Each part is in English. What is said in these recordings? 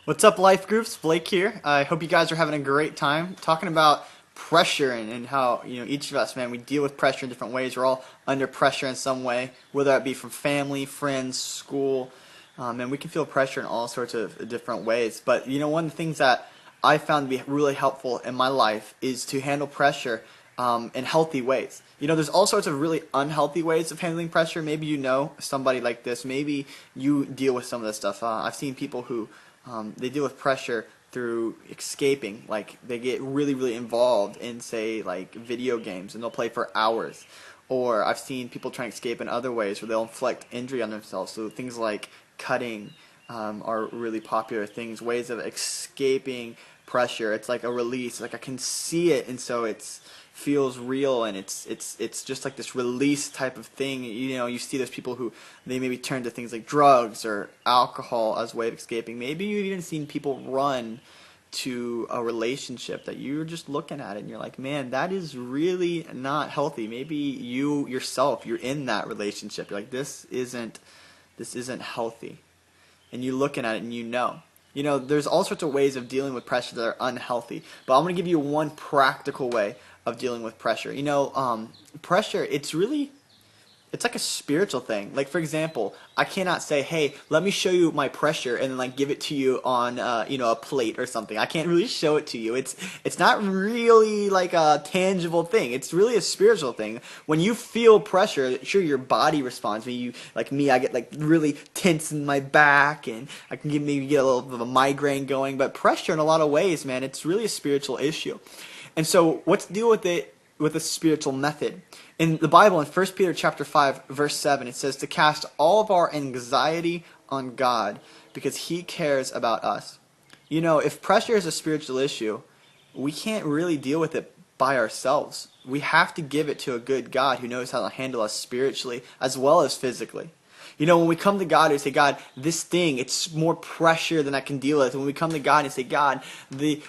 What's up, Life Groups? Blake here. I hope you guys are having a great time talking about pressure and how each of us, man, we deal with pressure in different ways. We're all under pressure in some way, whether that be from family, friends, school, and we can feel pressure in all sorts of different ways. But one of the things that I found to be really helpful in my life is to handle pressure in healthy ways. There's all sorts of really unhealthy ways of handling pressure. Maybe you know somebody like this. Maybe you deal with some of this stuff. I've seen people who they deal with pressure through escaping. Like they get really, really involved in, say, like video games, and they'll play for hours. Or I've seen people try and escape in other ways where they'll inflict injury on themselves. So things like cutting are really popular things, ways of escaping pressure. It's like a release. Like I can see it, and so it's feels real, and it's just like this release type of thing. You see those people who they maybe turn to things like drugs or alcohol as a way of escaping. Maybe you've even seen people run to a relationship that you're just looking at it and you're like, man, that is really not healthy. Maybe you yourself, you're in that relationship. You're like, this isn't healthy. And you're looking at it and there's all sorts of ways of dealing with pressure that are unhealthy. But I'm going to give you one practical way of dealing with pressure. Pressure, it's like a spiritual thing. Like, for example, I cannot say, hey, let me show you my pressure and then like give it to you on a plate or something. I can't really show it to you. It's not really like a tangible thing. It's really a spiritual thing. When you feel pressure, sure, your body responds. Like me, I get like really tense in my back, and I can maybe get a little bit of a migraine going. But pressure, in a lot of ways, man, it's really a spiritual issue. And so let's deal with it with a spiritual method. In the Bible, in 1 Peter chapter 5, verse 7, it says to cast all of our anxiety on God because He cares about us. If pressure is a spiritual issue, we can't really deal with it by ourselves. We have to give it to a good God who knows how to handle us spiritually as well as physically. When we come to God and say, God, this thing, it's more pressure than I can deal with. When we come to God and say, God,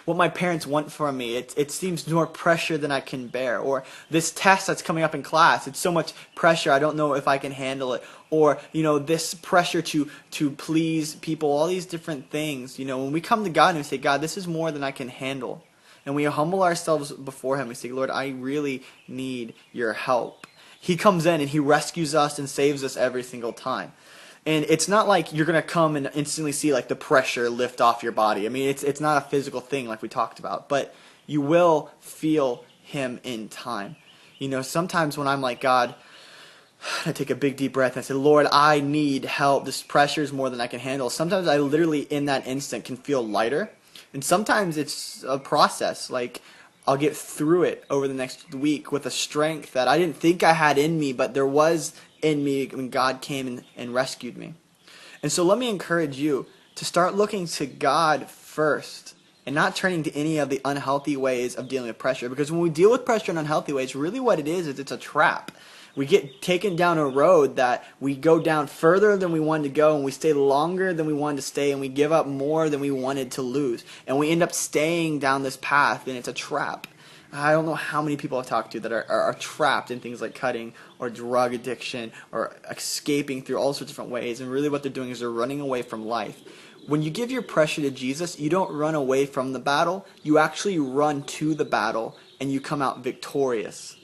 what my parents want from me, it seems more pressure than I can bear. Or this test that's coming up in class, it's so much pressure, I don't know if I can handle it. Or, this pressure to please people, all these different things. When we come to God and we say, God, this is more than I can handle. And we humble ourselves before Him. We say, Lord, I really need your help. He comes in and He rescues us and saves us every single time. And it's not like you're going to come and instantly see like the pressure lift off your body. I mean, it's not a physical thing like we talked about, but you will feel Him in time. Sometimes when I'm like, God, I take a big deep breath and I say, Lord, I need help. This pressure is more than I can handle. Sometimes I literally in that instant can feel lighter. And sometimes it's a process. Like, I'll get through it over the next week with a strength that I didn't think I had in me, but there was in me when God came and rescued me. And so let me encourage you to start looking to God first and not turning to any of the unhealthy ways of dealing with pressure. Because when we deal with pressure in unhealthy ways, really what it is it's a trap. We get taken down a road that we go down further than we wanted to go, and we stay longer than we wanted to stay, and we give up more than we wanted to lose. And we end up staying down this path, and it's a trap. I don't know how many people I've talked to that are trapped in things like cutting or drug addiction or escaping through all sorts of different ways. And really what they're doing is they're running away from life. When you give your pressure to Jesus, you don't run away from the battle. You actually run to the battle, and you come out victorious.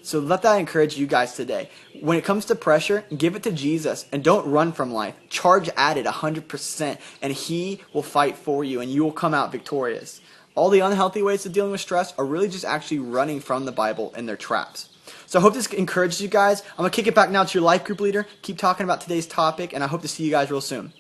So let that encourage you guys today. When it comes to pressure, give it to Jesus and don't run from life. Charge at it 100%, and He will fight for you, and you will come out victorious. All the unhealthy ways of dealing with stress are really just actually running from the Bible and their traps. So I hope this encourages you guys. I'm going to kick it back now to your life group leader. Keep talking about today's topic, and I hope to see you guys real soon.